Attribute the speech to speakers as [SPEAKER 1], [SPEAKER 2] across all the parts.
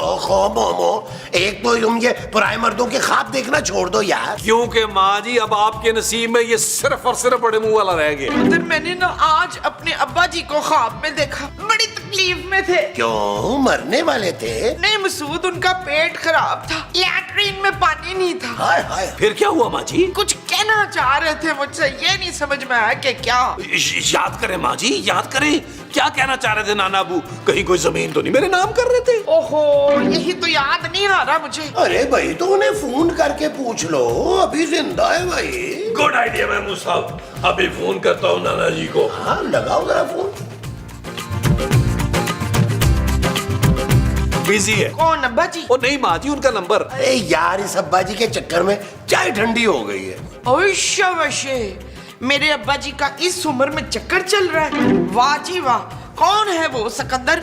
[SPEAKER 1] ओहो मोमो, एक तो तुम ये पुराने मर्दों के ख्वाब देखना छोड़ दो यार।
[SPEAKER 2] क्योंकि माँ जी अब आपके नसीब में ये सिर्फ और सिर्फ बड़े मुंह वाला रह गया।
[SPEAKER 3] उधर मैंने ना आज अपने अब्बा जी को ख्वाब में देखा, बड़ी तकलीफ में थे।
[SPEAKER 1] क्यों, मरने वाले थे?
[SPEAKER 3] नहीं मसूद, उनका पेट खराब था, लैट्रीन में पानी नहीं था।
[SPEAKER 1] हाय हाय।
[SPEAKER 2] फिर क्या हुआ माँ जी?
[SPEAKER 3] कुछ कहना चाह रहे थे मुझसे, ये नहीं समझ में आया कि क्या।
[SPEAKER 2] याद करें माँ जी, याद करें, क्या कहना चाह रहे थे नाना अबू? कहीं कोई जमीन तो नहीं मेरे नाम कर रहे थे?
[SPEAKER 3] ओहो, यही तो याद नहीं आ रहा मुझे।
[SPEAKER 1] अरे भाई तो उन्हें फोन करके पूछ लो, अभी जिंदा है भाई।
[SPEAKER 2] गुड आइडिया महमूद साहब, अभी फोन करता हूँ नाना जी को।
[SPEAKER 1] हाँ लगाओ जरा फोन।
[SPEAKER 2] बिजी है।
[SPEAKER 3] कौन, अब्बा जी?
[SPEAKER 2] ओ नहीं माँ जी, उनका नंबर।
[SPEAKER 1] अरे यार इस अब्बा जी के चक्कर में चाय ठंडी हो गई है।
[SPEAKER 3] ओए शाबाशे, मेरे अब्बा जी का इस उम्र में चक्कर चल रहा है। वाह जी वाह। कौन है वो सिकंदर?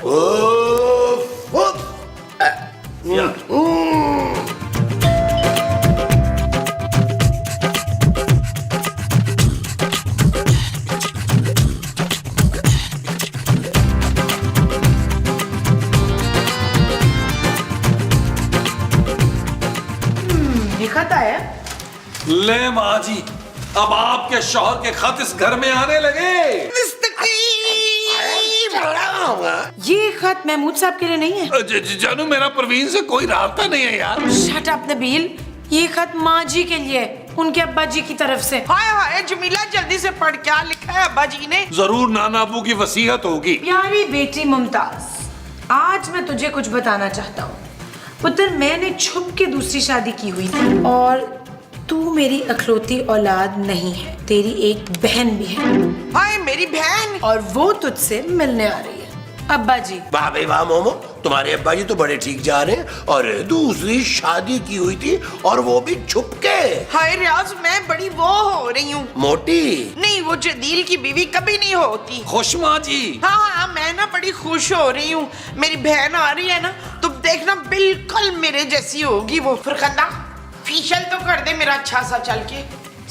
[SPEAKER 3] खत आया।
[SPEAKER 2] ले माँ जी, अब आपके शौहर के खत इस घर में आने लगे।
[SPEAKER 4] ये खत महमूद साहब के लिए नहीं है।
[SPEAKER 2] जानू, मेरा परवीन से कोई रास्ता नहीं है यार।
[SPEAKER 4] शट अप नबील, ये खत माँ जी के लिए, उनके अब्बा जी की तरफ से।
[SPEAKER 3] हाय हाय जमीला, जल्दी से पढ़, क्या लिखा है अब्बा जी ने?
[SPEAKER 2] जरूर नाना अबू की वसीयत होगी।
[SPEAKER 4] प्यारी बेटी मुमताज, आज मैं तुझे कुछ बताना चाहता हूँ। पुत्र, मैंने छुप के दूसरी शादी की हुई थी और तू मेरी अखलौती औलाद नहीं है, तेरी एक बहन भी है।
[SPEAKER 3] हाय मेरी बहन,
[SPEAKER 4] और वो तुझसे मिलने आ रही है। अब्बा जी।
[SPEAKER 1] वाह भाई वाह मोमो, तुम्हारे अब्बा जी तो बड़े ठीक जा रहे हैं। और दूसरी शादी की हुई थी और वो भी छुप के।
[SPEAKER 3] हाय रियाज, मैं बड़ी वो हो रही हूँ।
[SPEAKER 1] मोटी?
[SPEAKER 3] नहीं, वो जदील की बीवी कभी नहीं होती।
[SPEAKER 2] खुश माँ जी?
[SPEAKER 3] हाँ, मैं ना बड़ी खुश हो रही हूँ। मेरी बहन आ रही है ना, तो देखना बिल्कुल मेरे जैसी होगी वो। फरखंदा, फेशियल तो कर दे मेरा अच्छा सा चल के।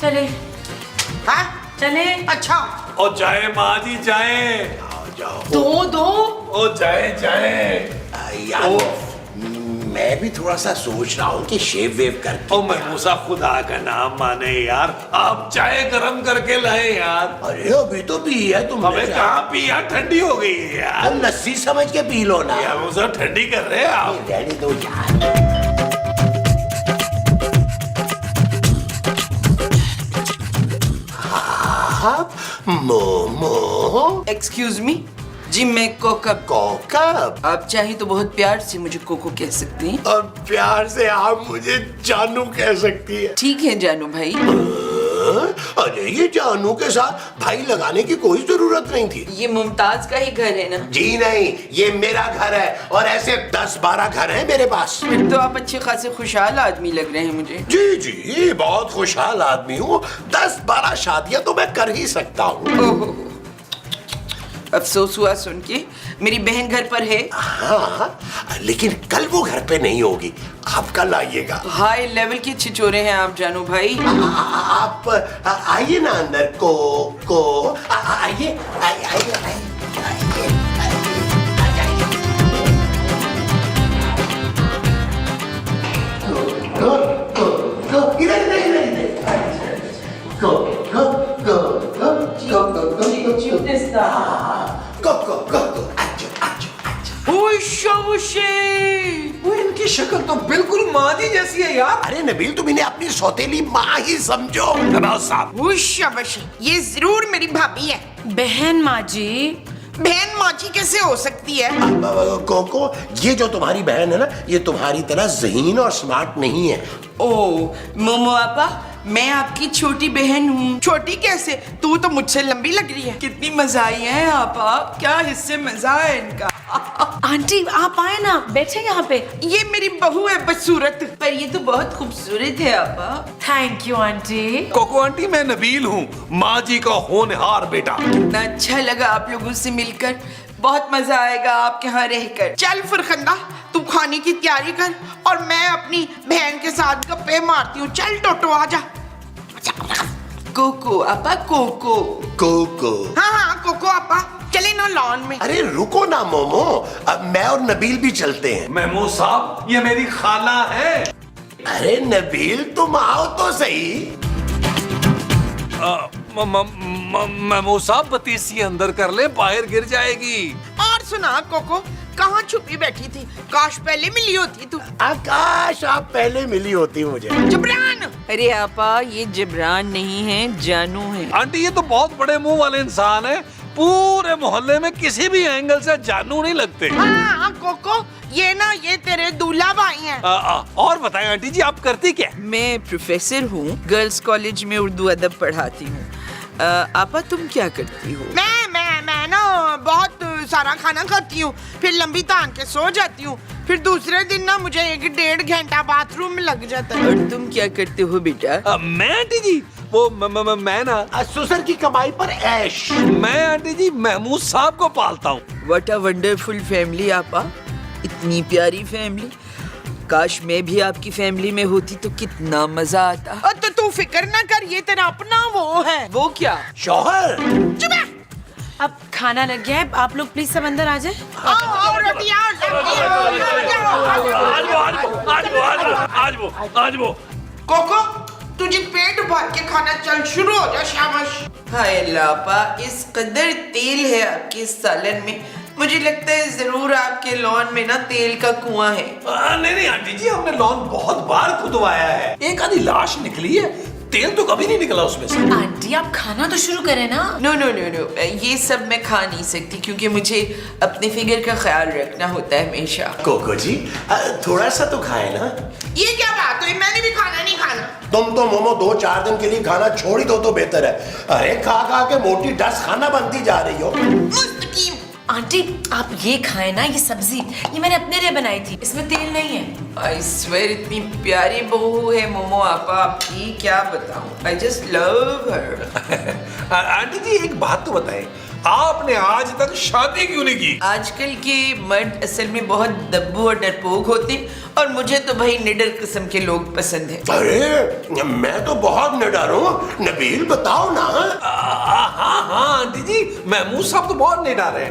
[SPEAKER 4] चले।
[SPEAKER 3] हाँ
[SPEAKER 4] चले।
[SPEAKER 3] अच्छा।
[SPEAKER 2] और जाए माँ जी, जाए।
[SPEAKER 1] जाओ।
[SPEAKER 4] दो।
[SPEAKER 2] ओ जाए जाए।
[SPEAKER 1] यार मैं भी थोड़ा सा सोच रहा हूँ कि शेव वेव करके।
[SPEAKER 2] ओ महमूसा, खुदा का नाम माने यार, आप चाय गरम करके लाए यार।
[SPEAKER 1] अरे अभी तो पी है तुमने।
[SPEAKER 2] हमें कहाँ पी यार, ठंडी हो गई है यार।
[SPEAKER 1] लस्सी समझ के पी लो ना।
[SPEAKER 2] यार वो सब ठंडी कर रहे हैं आप।
[SPEAKER 1] रहने दो यार। मोमो।
[SPEAKER 3] एक्सक्यूज मी जी, मैं कोकब।
[SPEAKER 1] कोकब?
[SPEAKER 3] आप चाहे तो बहुत प्यार से मुझे कोको कह सकती हैं।
[SPEAKER 1] और प्यार से आप मुझे जानू कह सकती है।
[SPEAKER 3] ठीक है जानू भाई।
[SPEAKER 1] अरे ये जानू के साथ भाई लगाने की कोई जरूरत नहीं थी।
[SPEAKER 3] ये मुमताज का ही घर है ना?
[SPEAKER 1] जी नहीं, ये मेरा घर है और ऐसे 10-12 घर हैं मेरे पास।
[SPEAKER 3] फिर तो आप अच्छे खासे खुशहाल आदमी लग रहे हैं मुझे।
[SPEAKER 1] जी जी, बहुत खुशहाल आदमी हूँ। 10-12 शादियां तो मैं कर ही सकता हूँ।
[SPEAKER 3] अफसोस हुआ सुन के, मेरी बहन घर पर है।
[SPEAKER 1] हाँ, लेकिन कल वो घर पे नहीं होगी, आप कल आइएगा।
[SPEAKER 3] हाई लेवल के छिचोरे हैं आप जानू भाई।
[SPEAKER 1] आप आइए ना अंदर को आइए आइए।
[SPEAKER 2] वो इनकी शक्ल तो बिल्कुल माँ जी जैसी है यार।
[SPEAKER 1] अरे नबील, तुम इन्हें अपनी सौतेली माँ ही समझो। साहब,
[SPEAKER 3] ये जरूर मेरी भाभी है।
[SPEAKER 4] बहन माँ जी।
[SPEAKER 3] बहन माँ जी कैसे हो सकती है?
[SPEAKER 1] कोको, ये जो तुम्हारी बहन है ना, ये तुम्हारी तरह ज़हीन और स्मार्ट नहीं है।
[SPEAKER 3] ओ मोमो आपा, मैं आपकी छोटी बहन हूँ। छोटी कैसे? तू तो मुझसे लंबी लग रही है। कितनी मजा आई है आपा, क्या हिस्से मजा है इनका।
[SPEAKER 4] आंटी आप आए ना, बैठे यहाँ पे।
[SPEAKER 3] ये मेरी बहू है बदसूरत, पर ये तो बहुत खूबसूरत है आपा।
[SPEAKER 4] Thank you aunty.
[SPEAKER 2] Coco aunty, मैं नबील हूँ, माँ जी का होनहार बेटा।
[SPEAKER 3] कितना अच्छा लगा आप लोगों से मिलकर, बहुत मजा आएगा आपके यहाँ रहकर। चल फरखंदा, तू खाने की तैयारी कर और मैं अपनी बहन के साथ गप्पे मारती हूँ। चल टोटो आजा। कोको आपा, कोको।
[SPEAKER 1] कोको।
[SPEAKER 3] हाँ हाँ कोको आपा, चले ना लॉन में।
[SPEAKER 1] अरे रुको ना मोमो, अब मैं और नबील भी चलते हैं।
[SPEAKER 2] महमूद साहब, ये मेरी खाला है।
[SPEAKER 1] अरे नबील तुम आओ तो सही।
[SPEAKER 2] महमूद साहब, बतीसी अंदर कर ले, बाहर गिर जाएगी।
[SPEAKER 3] और सुना कोको, कहाँ छुपी बैठी थी? काश पहले मिली होती तू।
[SPEAKER 1] आकाश, आप पहले मिली होती मुझे।
[SPEAKER 3] जबरान।
[SPEAKER 5] अरे आपा, ये जबरान नहीं है, जानू है।
[SPEAKER 2] आंटी, ये तो बहुत बड़े मुंह वाले इंसान है। पूरे मोहल्ले में किसी भी एंगल से जानू नहीं लगते।
[SPEAKER 3] हाँ कोको, ये तेरे दूल्हा भाई हैं।
[SPEAKER 2] और बताएं आंटी जी, आप करती क्या?
[SPEAKER 5] मैं प्रोफेसर हूँ, गर्ल्स कॉलेज में उर्दू अदब पढ़ाती हूँ। आपा, तुम क्या करती हो?
[SPEAKER 3] मैं ना बहुत सारा खाना खाती हूँ, फिर लंबी तान के सो जाती हूँ, फिर दूसरे दिन ना मुझे 1-1.5 घंटा बाथरूम में लग जाता है।
[SPEAKER 5] और तुम क्या करते हो बेटा?
[SPEAKER 2] मैं आंटी जी, वो मैं ना
[SPEAKER 1] ससुर की कमाई पर ऐश।
[SPEAKER 2] मैं आंटी जी महमूद साहब को पालता हूँ।
[SPEAKER 5] व्हाट अ वंडरफुल फैमिली आपा, इतनी प्यारी फैमिली। काश मैं भी आपकी फैमिली में होती तो कितना मजा आता।
[SPEAKER 3] तो तू फिक्र ना कर, ये तेरा अपना वो है।
[SPEAKER 5] वो क्या?
[SPEAKER 1] शौहर।
[SPEAKER 3] चुप है।
[SPEAKER 4] अब खाना लग गया है, आप लोग प्लीज सब अंदर आ जाए।
[SPEAKER 3] आओ रोटियां,
[SPEAKER 2] आज वो
[SPEAKER 3] कोको, तुझे पेट भर के खाना, चल शुरू हो जा, शाबाश।
[SPEAKER 5] हाय अल्लाह आपा, इस कदर तेल है आपके सालन में, मुझे लगता है जरूर आपके लॉन में ना तेल का कुआं है।
[SPEAKER 2] नहीं आंटी जी, हमने लॉन बहुत बार खुदवाया है। एक आधी लाश निकली है, तेल तो कभी नहीं निकला उसमें से।
[SPEAKER 4] आंटी आप खाना तो शुरू करें ना।
[SPEAKER 5] नो नो नो नो, ये सब मैं खा नहीं सकती क्योंकि मुझे अपने फिगर का ख्याल रखना होता है हमेशा।
[SPEAKER 1] कोको जी, थोड़ा सा तो खाए ना।
[SPEAKER 3] ये क्या बात हुई? मैंने भी खाना नहीं खाना।
[SPEAKER 1] तुम तो मोमो 2-4 दिन के लिए खाना छोड़ ही दो तो बेहतर है। अरे खा खा के मोटी डस खाना बनती जा रही हो।
[SPEAKER 3] मुस्तकीम।
[SPEAKER 4] आंटी आप ये खाएं ना, ये सब्जी ये मैंने अपने लिए बनाई थी, इसमें तेल नहीं है।
[SPEAKER 5] आई स्वेयर, इतनी प्यारी बहू है मोमो आपा आपकी, क्या बताऊं। I just love her.
[SPEAKER 2] Aunty ji, एक बात तो बताएं, आपने आज तक शादी क्यों नहीं की?
[SPEAKER 5] आजकल के मर्द असल में बहुत दब्बू और डरपोक होते हैं और मुझे तो भाई निडर किस्म के लोग पसंद हैं।
[SPEAKER 1] अरे मैं तो बहुत निडर हूँ। नबील बताओ ना।
[SPEAKER 2] हाँ आंटी जी, महमूद साहब तो बहुत निडर हैं।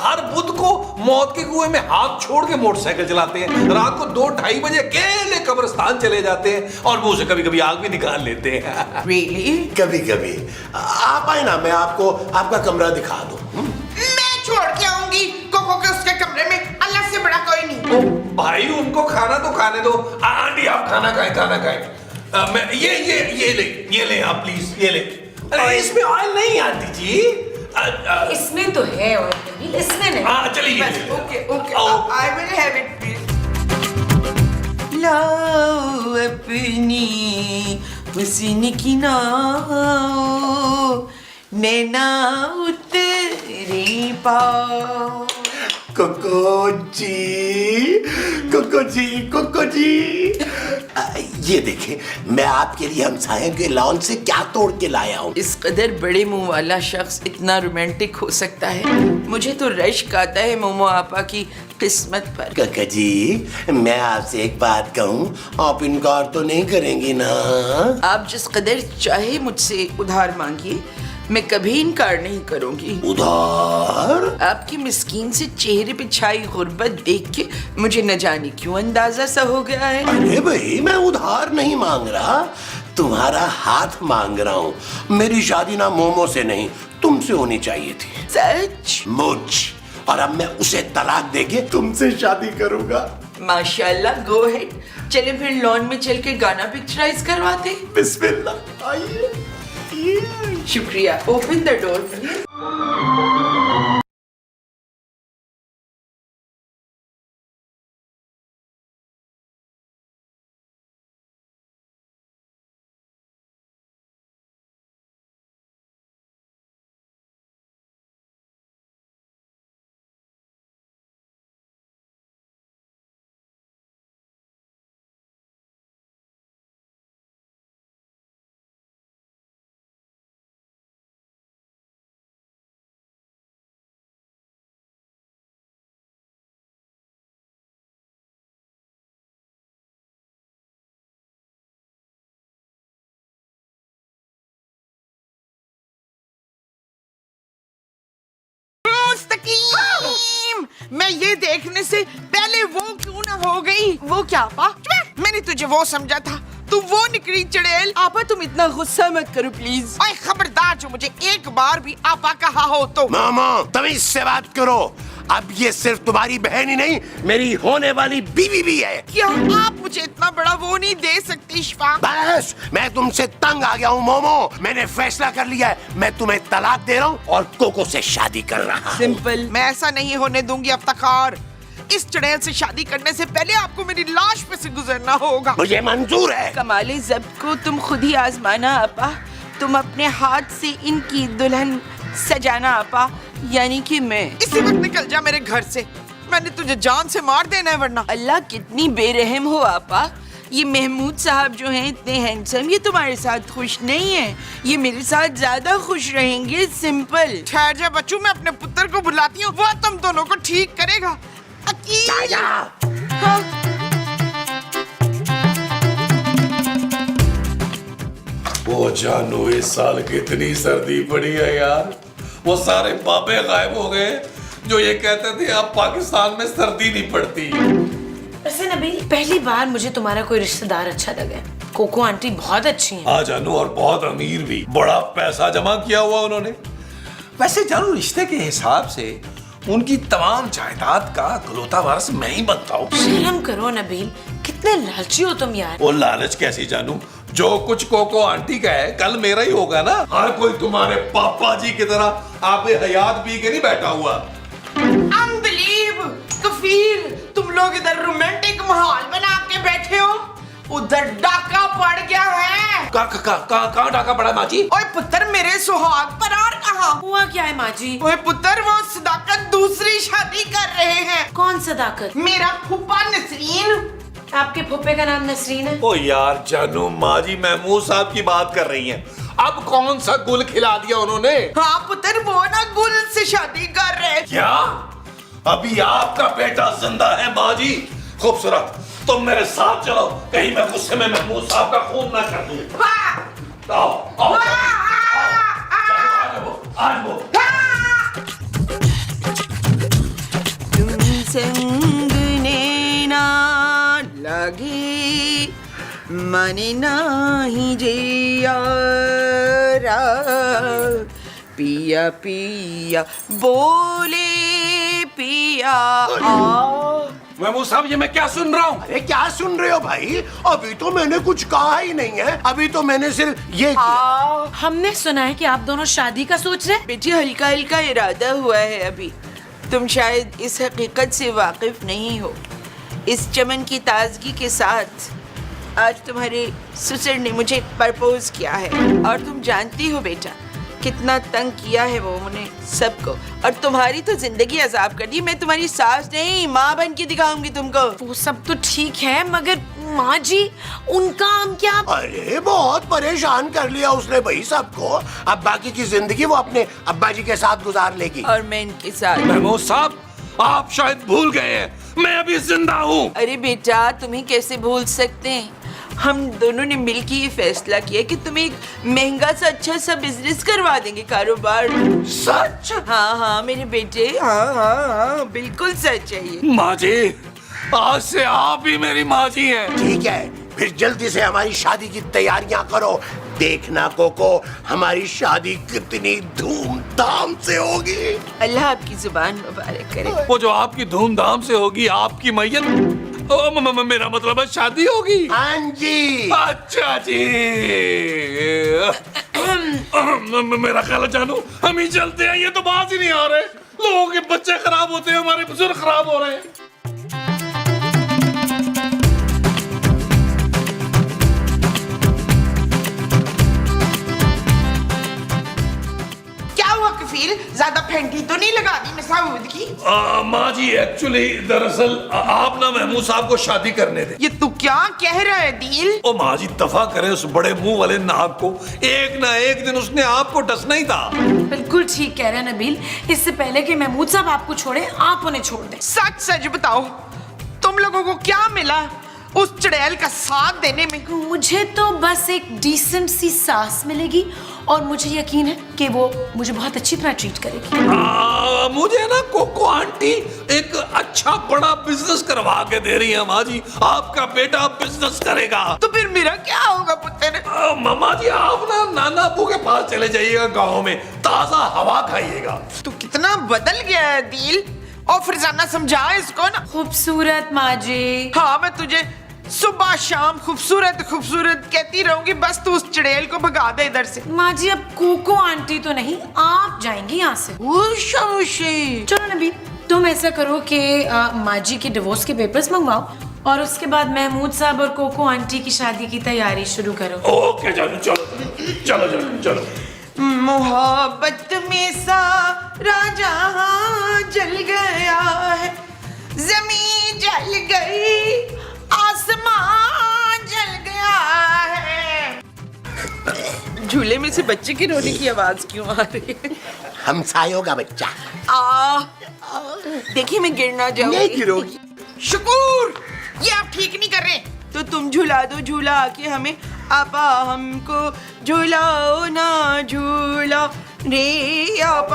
[SPEAKER 2] हर बुध को मौत के कुएं में हाथ छोड़ के मोटरसाइकिल चलाते हैं। रात को 2-2:30 बजे अकेले कब्रिस्तान चले जाते हैं और मुंह से कभी कभी आग भी निकाल लेते हैं।
[SPEAKER 5] Really?
[SPEAKER 1] कभी कभी आप आए ना, मैं आपको आपका कमरा दिखा दूँ।
[SPEAKER 3] मैं छोड़ के आऊंगी कोको के उसके कमरे में, अल्लाह से बड़ा कोई नहीं।
[SPEAKER 2] भाई, उनको खाना तो खाने दो। आंटी आप खाना खाएं। मैं ये ले आप प्लीज, ये ले। अरे इसमें ऑयल नहीं आंटी जी।
[SPEAKER 4] इसमें तो है ऑयल, इसमें नहीं।
[SPEAKER 2] हाँ चलिए।
[SPEAKER 3] ओके ओके,
[SPEAKER 2] आओ।
[SPEAKER 3] I will have it please.
[SPEAKER 5] लाओ अपनी हुस्न की नाव, नैना उतरे पाओ।
[SPEAKER 1] कोको जी, कोको जी, कोको जी। ये देखें, मैं आपके लिए हमसाये के लॉन से क्या तोड़ के लाया हूँ।
[SPEAKER 5] इस कदर बड़े मुंह वाला शख्स इतना रोमांटिक हो सकता है? मुझे तो रश्क आता है मोमो आपा की किस्मत पर।
[SPEAKER 1] कोको जी, मैं आपसे एक बात कहूँ, आप इनकार तो नहीं करेंगी ना?
[SPEAKER 5] आप जिस कदर चाहे मुझसे उधार मांगिए, मैं कभी इनकार नहीं करूंगी।
[SPEAKER 1] उधार?
[SPEAKER 5] आपकी मिस्कीन से चेहरे पे छाई गुर्बत देख के मुझे न जाने क्यों अंदाजा सा हो गया है।
[SPEAKER 1] अरे भाई, मैं उधार नहीं मांग रहा, तुम्हारा हाथ मांग रहा हूँ। मेरी शादी ना मोमो से नहीं, तुमसे होनी चाहिए थी।
[SPEAKER 5] सच?
[SPEAKER 1] मुझ, और अब मैं उसे तलाक देके तुमसे शादी करूंगा।
[SPEAKER 5] माशाल्लाह, गो हेड। चले फिर लॉन में चल के गाना पिक्चराइज करवाते।
[SPEAKER 1] बिस्मिल्लाह, आइए।
[SPEAKER 5] शुक्रिया। Open the door please.
[SPEAKER 3] मैं ये देखने से पहले वो क्यों ना हो गई। वो क्या आपा, मैंने तुझे वो समझा था, तू वो निकली चुड़ैल।
[SPEAKER 5] आपा तुम इतना गुस्सा मत करो प्लीज।
[SPEAKER 3] ओए खबरदार, जो मुझे एक बार भी आपा कहा हो तो।
[SPEAKER 1] मामा तमीज से बात करो, अब ये सिर्फ तुम्हारी बहन ही नहीं, मेरी होने वाली बीवी भी है।
[SPEAKER 3] क्या आप मुझे इतना बड़ा वो नहीं दे सकती शिफा?
[SPEAKER 1] बस मैं तुमसे तंग आ गया हूँ मोमो, मैंने फैसला कर लिया है, मैं तुम्हें तलाक दे रहा हूँ और कोको से शादी कर रहा हूँ।
[SPEAKER 5] सिंपल।
[SPEAKER 3] मैं ऐसा नहीं होने दूंगी अफ्तार। इस चुड़ैल से शादी करने से पहले आपको मेरी लाश पे से गुजरना होगा।
[SPEAKER 1] मुझे मंजूर है।
[SPEAKER 5] कमाले ज़ब्त को तुम खुद ही आजमाना आपा। तुम अपने हाथ से इनकी दुल्हन सजाना आपा, यानी कि मैं।
[SPEAKER 3] इसी वक्त निकल जा मेरे घर से, मैंने तुझे जान से मार देना है वरना।
[SPEAKER 5] अल्लाह कितनी बेरहम हो आपा। ये महमूद साहब जो हैं इतने हैंडसम, ये तुम्हारे साथ खुश नहीं है, ये मेरे साथ ज्यादा खुश रहेंगे। सिंपल।
[SPEAKER 3] ठहर जा बच्चू, मैं अपने पुत्र को बुलाती हूँ, वो तुम दोनों को ठीक करेगा।
[SPEAKER 1] जा।
[SPEAKER 3] हाँ।
[SPEAKER 2] वो जानू इस साल कितनी सर्दी पड़ी है यार। वो सारे बाबे गायब हो गए जो ये कहते थे अब पाकिस्तान में सर्दी नहीं पड़ती।
[SPEAKER 4] वैसे नबील, पहली बार मुझे तुम्हारा कोई रिश्तेदार अच्छा लगा। कोको आंटी बहुत अच्छी हैं।
[SPEAKER 2] हाँ जानू, और बहुत अमीर भी, बड़ा पैसा जमा किया हुआ उन्होंने। वैसे जानू, रिश्ते के हिसाब से उनकी तमाम जायदाद का इकलौता वारिस मैं ही बनता हूँ।
[SPEAKER 4] शर्म करो नबील, कितने लालची हो तुम यार।
[SPEAKER 2] वो लालच कैसी जानू, जो कुछ कोको आंटी का है कल मेरा ही होगा ना। हर कोई तुम्हारे पापा जी की तरह आप हयात पी के नहीं बैठा हुआ।
[SPEAKER 3] अनबिलीव कफील, तुम लोग इधर रोमांटिक माहौल बना के बैठे हो, उधर डाका पड़ गया है।
[SPEAKER 2] कहाँ डाका पड़ा माँ जी?
[SPEAKER 3] ओए पुत्र, मेरे सुहाग परार कहाँ?
[SPEAKER 4] हुआ क्या है माँ जी?
[SPEAKER 3] ओए पुत्र, वो सदाकत दूसरी शादी कर रहे हैं।
[SPEAKER 4] कौन सदाकत?
[SPEAKER 3] मेरा फूफा नसरीन।
[SPEAKER 4] आपके फुप्पे का नाम नसरीन है?
[SPEAKER 2] ओ यार जानू, माँ जी महमूद साहब की बात कर रही हैं। अब कौन सा गुल खिला दिया उन्होंने?
[SPEAKER 3] हाँ पुत्र, वो ना गुल से शादी कर रहे।
[SPEAKER 2] क्या अभी आपका बेटा जिंदा है माँ जी? खूबसूरत, तुम मेरे साथ चलो, कहीं मैं गुस्से में महमूद साहब का खून ना कर दूं। आओ, आओ, आज वो
[SPEAKER 5] तुम संग नैना लगे मन नाही जियारा, पिया पिया बोले पिया।
[SPEAKER 2] महमूद साहब, ये मैं क्या सुन रहा हूँ?
[SPEAKER 1] अरे क्या सुन रहे हो भाई, अभी तो मैंने कुछ कहा ही नहीं है, अभी तो मैंने सिर्फ ये किया।
[SPEAKER 4] हमने सुना है कि आप दोनों शादी का सोच रहे हैं।
[SPEAKER 5] बेटी, हल्का हल्का इरादा हुआ है अभी। तुम शायद इस हकीकत से वाकिफ नहीं हो। इस चमन की ताजगी के साथ आज तुम्हारे ससुर ने मुझे प्रपोज किया है, और तुम जानती हो बेटा कितना तंग किया है वो उन्हें सबको, और तुम्हारी तो जिंदगी अजाब कर दी। मैं तुम्हारी सास नहीं, माँ बन के दिखाऊंगी तुमको।
[SPEAKER 4] वो सब तो ठीक है, मगर माँ जी उनका हम क्या?
[SPEAKER 1] अरे बहुत परेशान कर लिया उसने भाई सबको, अब बाकी की जिंदगी वो अपने अब्बा जी के साथ गुजार लेगी।
[SPEAKER 5] और मैं इनके साथ।
[SPEAKER 2] महमूद साहब, आप शायद भूल गए हैं, मैं अभी जिंदा हूँ।
[SPEAKER 5] अरे बेटा, तुम्हें कैसे भूल सकते हैं? हम दोनों ने मिलकर ये फैसला किया कि तुम्हें एक महंगा सा अच्छा सा बिजनेस करवा देंगे, कारोबार।
[SPEAKER 1] सच?
[SPEAKER 5] हाँ हाँ मेरे बेटे, हाँ हाँ हाँ बिल्कुल सच है ये।
[SPEAKER 2] माँ जी, आज से आप ही मेरी माँ जी हैं।
[SPEAKER 1] ठीक है, फिर जल्दी से हमारी शादी की तैयारियां करो, देखना कोको हमारी शादी कितनी धूमधाम से होगी।
[SPEAKER 5] अल्लाह आपकी जुबान मुबारक करे।
[SPEAKER 2] वो जो आपकी धूमधाम से होगी, आपकी मैयत, मेरा मतलब है शादी होगी।
[SPEAKER 1] हाँ जी।
[SPEAKER 2] अच्छा जी। मेरा ख्याल है जानू, हम ही चलते हैं, ये तो बात ही नहीं आ रहे। लोगों के बच्चे खराब होते हैं, हमारे बुजुर्ग खराब हो रहे हैं।
[SPEAKER 3] ज्यादा फेंटी तो नहीं लगा दी मसाऊद की?
[SPEAKER 2] माँ जी, एक्चुअली दरअसल आप ना महमूद साहब को शादी करने थे।
[SPEAKER 3] ये तू क्या कह रहा है दिल?
[SPEAKER 2] ओ माँ जी, दफा करे उस बड़े मुंह वाले नाग को, एक ना एक दिन उसने आपको डसना ही था।
[SPEAKER 4] बिल्कुल ठीक कह रहे हैं नबील, इससे पहले कि महमूद साहब आपको छोड़े, आप उन्हें छोड़ दें।
[SPEAKER 3] सच सच बताओ, तुम लोगों को क्या मिला उस चुड़ैल का साथ देने में?
[SPEAKER 4] मुझे तो बस एक डिसेंट सी सास मिलेगी और मुझे यकीन है कि वो मुझे बहुत अच्छी तरह ट्रीट करेगी।
[SPEAKER 2] मुझे ना कोको आंटी एक अच्छा बड़ा बिजनेस करवा के दे रही है। माँ जी, आपका बेटा बिजनेस करेगा।
[SPEAKER 3] तो फिर मेरा क्या होगा पुत्र?
[SPEAKER 2] मामा जी, आप ना नाना अबू के पास चले जाइएगा, गाँव में ताजा हवा खाइएगा।
[SPEAKER 3] तू कितना बदल गया है दिल। और फरजाना समझा इसको ना।
[SPEAKER 4] खूबसूरत माँ जी।
[SPEAKER 3] हाँ, मैं तुझे सुबह शाम खूबसूरत खूबसूरत कहती रहूंगी, बस तू उस चुड़ैल को भगा दे इधर से।
[SPEAKER 4] माँ जी, अब कोको आंटी तो नहीं, आप जाएंगी यहाँ से। चलो नबी, तुम ऐसा करो कि माँ जी के डिवोर्स के पेपर्स मंगवाओ और उसके बाद महमूद साहब और कोको आंटी की शादी की तैयारी शुरू करो।
[SPEAKER 2] ओके, चलो चलो चलो चलो चलो।
[SPEAKER 3] मोहब्बत में सारा जहां जल गया है, जमीन जल गई, आसमान जल गया है। झूले में से बच्चे की रोने की आवाज क्यों आ रही है?
[SPEAKER 1] हमसायों का बच्चा।
[SPEAKER 3] देखिए मैं गिरना
[SPEAKER 1] नहीं
[SPEAKER 3] जाऊंगी।
[SPEAKER 1] गिरोगी।
[SPEAKER 3] शकूर, ये आप ठीक नहीं कर रहे। तो तुम झूला दो, झूला आके हमें। आपा हमको झूलाओ ना झूला रे आपा।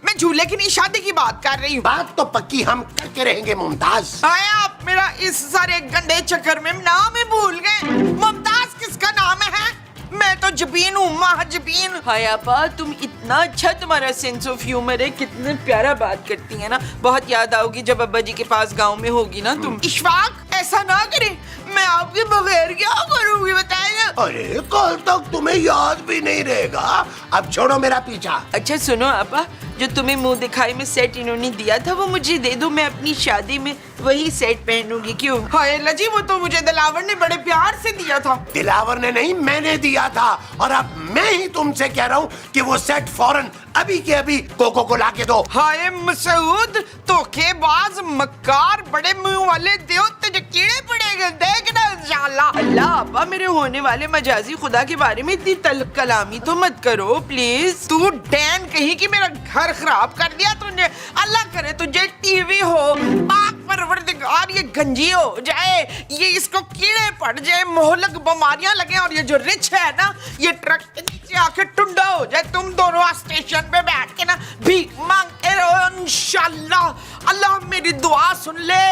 [SPEAKER 3] मैं झूले की नहीं, शादी की बात कर रही हूँ।
[SPEAKER 1] बात तो पक्की हम करके रहेंगे मुमताज।
[SPEAKER 3] आए आप मेरा इस सारे गंदे चक्कर में नाम ही भूल गए। मुमताज किसका नाम है? मैं तो जबीन हूँ, महाजबीन। हाय आपा, तुम इतना अच्छा, तुम्हारा सेंस ऑफ ह्यूमर है, कितने प्यारा बात करती है ना। बहुत याद आओगी जब अब्बा जी के पास गांव में होगी ना तुम। इशफाक, ऐसा ना करे, मैं आपके बगैर क्या करूँगी बताइए।
[SPEAKER 1] अरे कल तक तुम्हें याद भी नहीं रहेगा। अब छोड़ो मेरा पीछा।
[SPEAKER 3] अच्छा सुनो आपा, जो तुम्हें मुंह दिखाई में सेट इन्होंने दिया था वो मुझे दे दो, मैं अपनी शादी में वही सेट पहनूंगी। क्यों? हाय लजी, वो तो मुझे दिलावर ने बड़े प्यार से दिया था।
[SPEAKER 1] दिलावर ने नहीं, मैंने दिया था। और अब मैं ही तुमसे कह रहा हूँ कि वो सेट फौरन अभी के अभी कोको को लाके दो।
[SPEAKER 3] हाय मसूद, धोखेबाज, मक्कार, बड़े मुंह वाले, देव तुझे कीड़े पड़ेंगे, देखना इंशाल्लाह। अल्लाह अब्बा, मेरे होने वाले मजाजी खुदा के बारे में इतनी तल्ख कलामी तो मत करो प्लीज। तू डैन कहीं कि मेरा घर खराब कर दिया तूने। अल्लाह करे तुझे टीवी हो, पाक परवरदिगार ये गंजी हो जाए, ये इसको कीड़े पड़ जाए, मोहलक बीमारियां लगे, और ये जो रिच है ना, ये ट्रक के नीचे आके टुंडा हो जाए। तुम दोनों स्टेशन पे बैठ के ना भीख मांगते रहो इंशाल्लाह। अल्लाह मेरी दुआ सुन ले।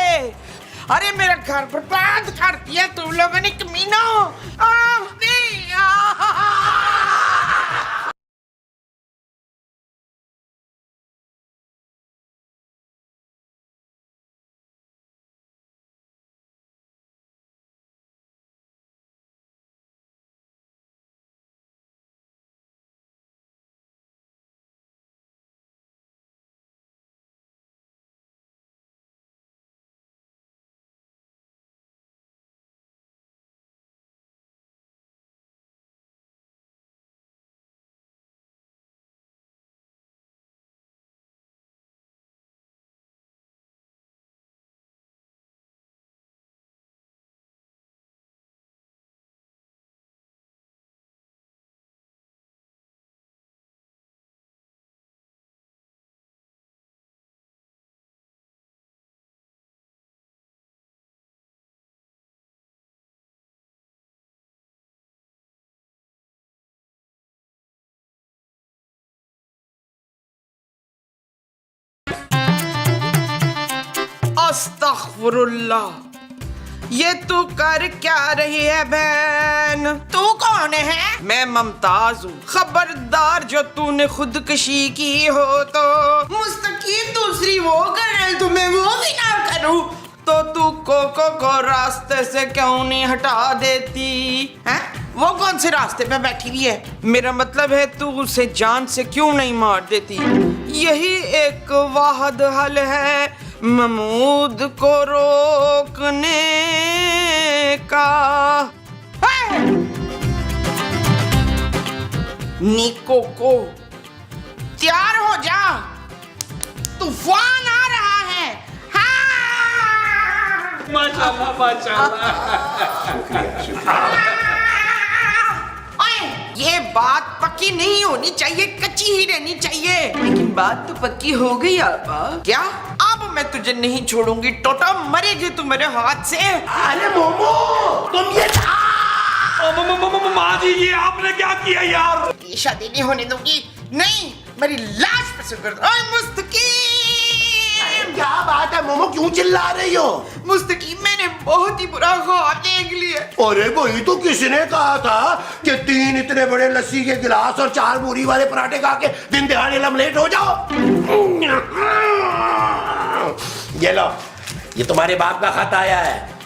[SPEAKER 3] अरे मेरा घर बर्बाद कर दिया तुम लोगों ने, कमीना। अस्तगफुरुल्लाह, ये तू कर क्या रही है बहन? तू कौन है? मैं मुमताज हूँ। खबरदार जो तूने खुदकशी की हो तो मुस्तकीम दूसरी वो कर, तुम्हें वो भी ना करूँ तो तू कोको को रास्ते से क्यों नहीं हटा देती है? वो कौन से रास्ते पे बैठी हुई है? मेरा मतलब है तू उसे जान से क्यों नहीं मार देती? यही एक वाहिद हल है महमूद को रोकने का। निको को तैयार हो जा, तूफान आ रहा है। हाँ!
[SPEAKER 2] माशाल्लाह माशाल्लाह।
[SPEAKER 3] ये बात पक्की नहीं होनी चाहिए, कच्ची ही रहनी चाहिए। लेकिन बात तो पक्की हो गई आपा। क्या? अब मैं तुझे नहीं छोड़ूंगी, टोटा मरेगी तू मेरे हाथ से।
[SPEAKER 1] अरे मोमो, तुम ये
[SPEAKER 2] माँ जी, ये आपने क्या किया यार?
[SPEAKER 3] शादी नहीं होने दूंगी। नहीं, मेरी लाश पे सुकर दो। ओए मुस्तकीम,
[SPEAKER 1] क्या बात है मोमो, क्यों चिल्ला रही हो?
[SPEAKER 3] मुस्तकीम, मैंने बहुत ही बुरा ख्वाब देख लिया।
[SPEAKER 1] अरे वही तो किसने कहा था कि 3 इतने बड़े लस्सी के गिलास और 4 मूरी वाले पराठे खा के दिन दिहाड़े लमलेट हो जाओ। ये लो, ये तुम्हारे बाप का खत आया है।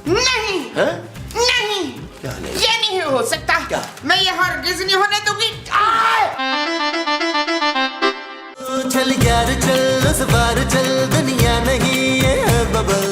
[SPEAKER 3] नहीं
[SPEAKER 1] है?
[SPEAKER 3] नहीं,
[SPEAKER 1] क्या नहीं?
[SPEAKER 3] ये नहीं हो सकता।
[SPEAKER 1] क्या?
[SPEAKER 3] मैं ये हरगिज नहीं होने दूंगी।
[SPEAKER 6] चल यार चल, उस बार चल, दुनिया नहीं ये है बबल।